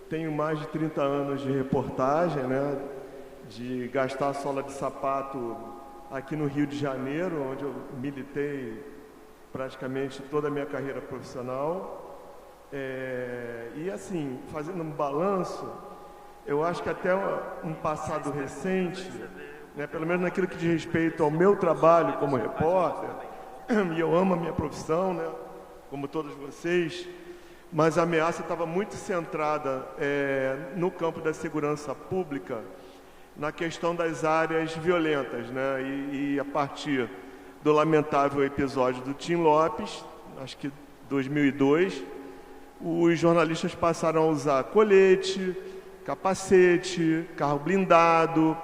tenho mais de 30 anos de reportagem, né? De gastar sola de sapato aqui no Rio de Janeiro, onde eu militei praticamente toda a minha carreira profissional. E assim, fazendo um balanço, eu acho que até um passado recente, né, pelo menos naquilo que diz respeito ao meu trabalho como repórter, e eu amo a minha profissão, né, como todos vocês, mas a ameaça estava muito centrada no campo da segurança pública, na questão das áreas violentas, né, e a partir do lamentável episódio do Tim Lopes, acho que 2002, os jornalistas passaram a usar colete, capacete, carro blindado,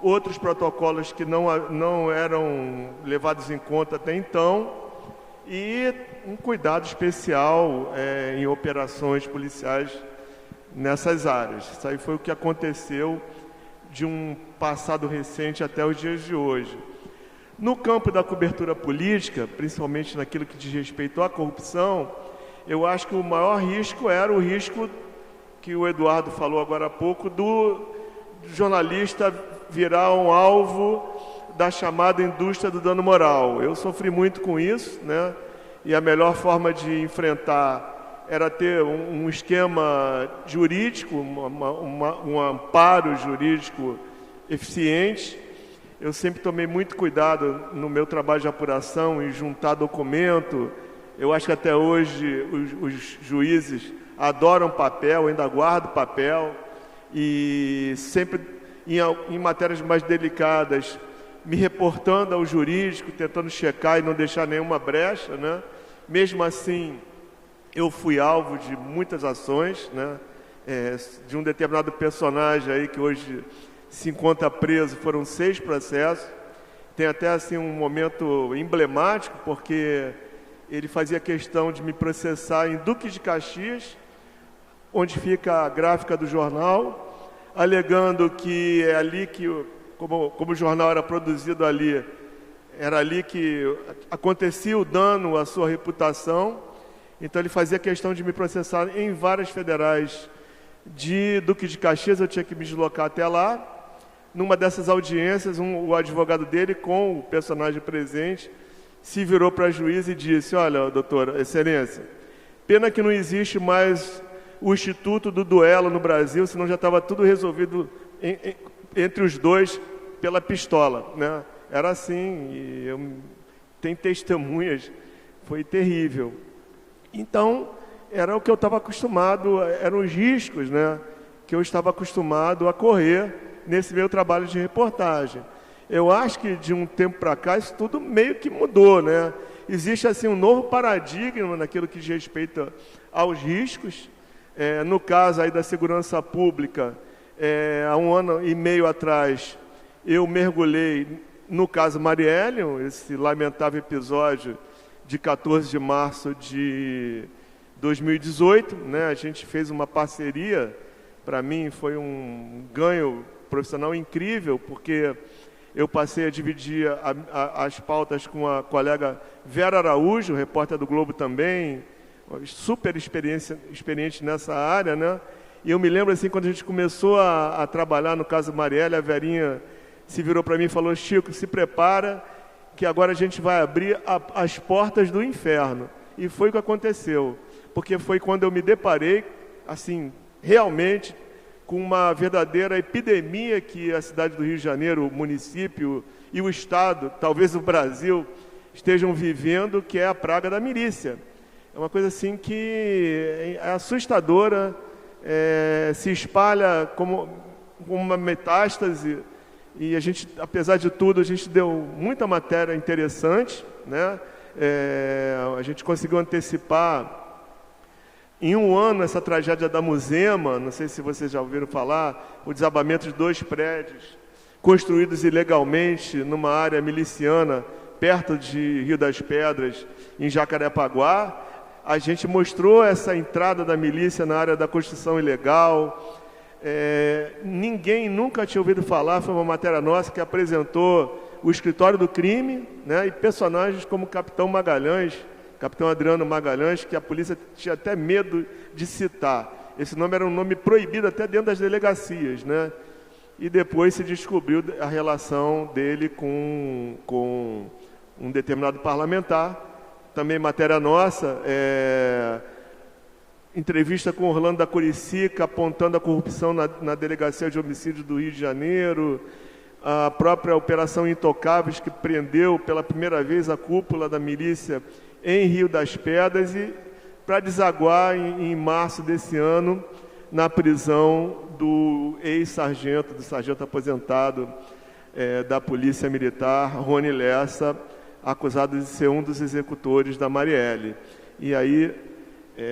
outros protocolos que não eram levados em conta até então, e um cuidado especial em operações policiais nessas áreas. Isso aí foi o que aconteceu de um passado recente até os dias de hoje. No campo da cobertura política, principalmente naquilo que diz respeito à corrupção, eu acho que o maior risco era o risco que o Eduardo falou agora há pouco, do jornalista virar um alvo da chamada indústria do dano moral. Eu sofri muito com isso, né? E a melhor forma de enfrentar era ter um esquema jurídico, um amparo jurídico eficiente. Eu sempre tomei muito cuidado no meu trabalho de apuração em juntar documento. Eu acho que até hoje os juízes adoram papel, ainda guardam papel, e sempre em matérias mais delicadas, me reportando ao jurídico, tentando checar e não deixar nenhuma brecha, né? Mesmo assim, eu fui alvo de muitas ações, né? De um determinado personagem aí que hoje se encontra preso, foram 6 processos. Tem até assim um momento emblemático, porque ele fazia questão de me processar em Duque de Caxias, onde fica a gráfica do jornal, alegando que é ali que, como o jornal era produzido ali, era ali que acontecia o dano à sua reputação. Então ele fazia questão de me processar em várias federais de Duque de Caxias. Eu tinha que me deslocar até lá. Numa dessas audiências, o advogado dele, com o personagem presente, se virou para a juíza e disse: olha, doutora, excelência, pena que não existe mais o Instituto do Duelo no Brasil, senão já estava tudo resolvido entre os dois pela pistola, né? Era assim, e tem testemunhas, foi terrível. Então, era o que eu estava acostumado, eram os riscos, né, que eu estava acostumado a correr nesse meu trabalho de reportagem. Eu acho que de um tempo para cá isso tudo meio que mudou, né? Existe assim um novo paradigma naquilo que diz respeito aos riscos. No caso aí da segurança pública, há 1 ano e meio atrás, eu mergulhei no caso Marielle, esse lamentável episódio de 14 de março de 2018, né? A gente fez uma parceria, para mim foi um ganho profissional incrível, porque eu passei a dividir as pautas com a colega Vera Araújo, repórter do Globo também, super experiente nessa área, né? E eu me lembro assim, quando a gente começou a trabalhar no caso Marielle, a Verinha se virou para mim e falou: Chico, se prepara que agora a gente vai abrir as portas do inferno. E foi o que aconteceu, porque foi quando eu me deparei, assim, realmente, com uma verdadeira epidemia que a cidade do Rio de Janeiro, o município e o Estado, talvez o Brasil, estejam vivendo, que é a praga da milícia. É uma coisa assim que é assustadora, se espalha como uma metástase, e a gente, apesar de tudo, a gente deu muita matéria interessante, né? A gente conseguiu antecipar em 1 ano essa tragédia da Muzema, não sei se vocês já ouviram falar, o desabamento de 2 prédios construídos ilegalmente numa área miliciana, perto de Rio das Pedras, em Jacarepaguá. A gente mostrou essa entrada da milícia na área da construção ilegal. Ninguém nunca tinha ouvido falar, foi uma matéria nossa que apresentou o escritório do crime, né, e personagens como o Capitão Magalhães, Capitão Adriano Magalhães, que a polícia tinha até medo de citar. Esse nome era um nome proibido até dentro das delegacias, né? E depois se descobriu a relação dele com um determinado parlamentar. Também matéria nossa, entrevista com Orlando da Curicica, apontando a corrupção na Delegacia de Homicídios do Rio de Janeiro, a própria Operação Intocáveis, que prendeu pela primeira vez a cúpula da milícia em Rio das Pedras, e para desaguar em março desse ano na prisão do ex-sargento, do sargento aposentado da Polícia Militar, Rony Lessa, acusado de ser um dos executores da Marielle. E aí,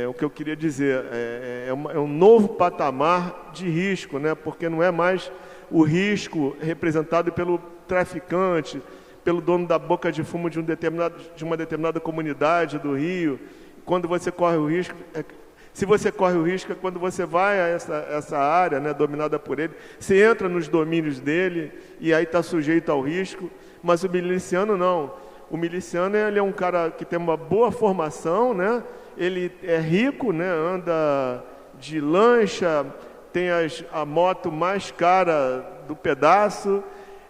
o que eu queria dizer, é um novo patamar de risco, né? Porque não é mais o risco representado pelo traficante, pelo dono da boca de fumo de uma determinada comunidade do Rio. Quando você corre o risco, se você corre o risco é quando você vai a essa área, né, dominada por ele, você entra nos domínios dele e aí está sujeito ao risco, mas o miliciano não. O miliciano, ele é um cara que tem uma boa formação, né? Ele é rico, né? Anda de lancha, tem a moto mais cara do pedaço,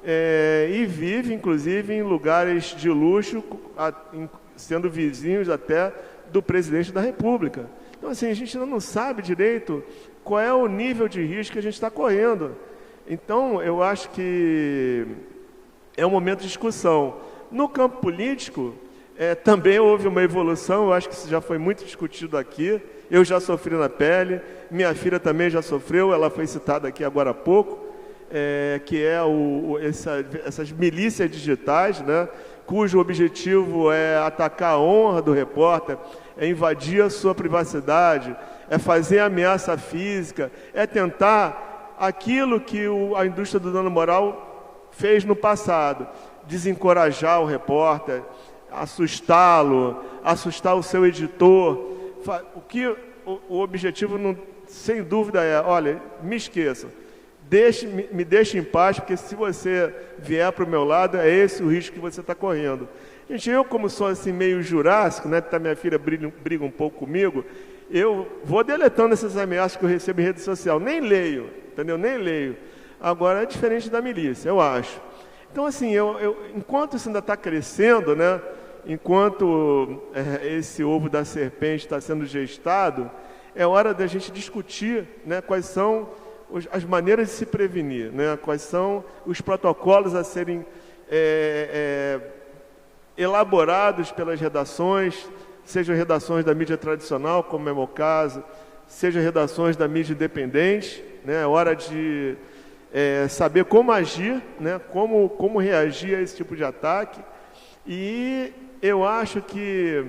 e vive, inclusive, em lugares de luxo, sendo vizinhos até do presidente da República. Então, assim, a gente não sabe direito qual é o nível de risco que a gente está correndo. Então, eu acho que é um momento de discussão. No campo político, também houve uma evolução, eu acho que isso já foi muito discutido aqui. Eu já sofri na pele, minha filha também já sofreu, ela foi citada aqui agora há pouco, que é essas milícias digitais, né, cujo objetivo é atacar a honra do repórter, é invadir a sua privacidade, é fazer ameaça física, é tentar aquilo que a indústria do dano moral fez no passado, desencorajar o repórter, assustá-lo, assustar o seu editor. O objetivo, sem dúvida, olha, me esqueçam, me deixe em paz, porque se você vier para o meu lado, é esse o risco que você está correndo. Gente, eu como sou assim meio jurássico, né, que minha filha briga um pouco comigo, eu vou deletando essas ameaças que eu recebo em rede social, nem leio, entendeu? Nem leio. Agora é diferente da milícia, eu acho. Então, assim, enquanto isso ainda está crescendo, né, enquanto esse ovo da serpente está sendo gestado, é hora da gente discutir, né, quais são as maneiras de se prevenir, né, quais são os protocolos a serem elaborados pelas redações, sejam redações da mídia tradicional, como é o meu caso, sejam redações da mídia independente, né, é hora de saber como agir, né, como reagir a esse tipo de ataque. E eu acho que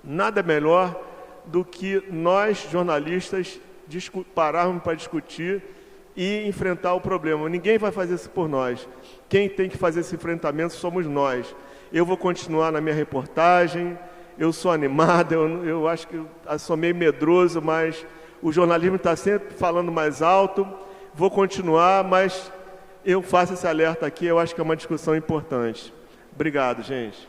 nada melhor do que nós, jornalistas, pararmos para discutir e enfrentar o problema. Ninguém vai fazer isso por nós. Quem tem que fazer esse enfrentamento somos nós. Eu vou continuar na minha reportagem, eu sou animado, eu acho que eu sou meio medroso, mas o jornalismo está sempre falando mais alto. Vou continuar, mas eu faço esse alerta aqui, eu acho que é uma discussão importante. Obrigado, gente.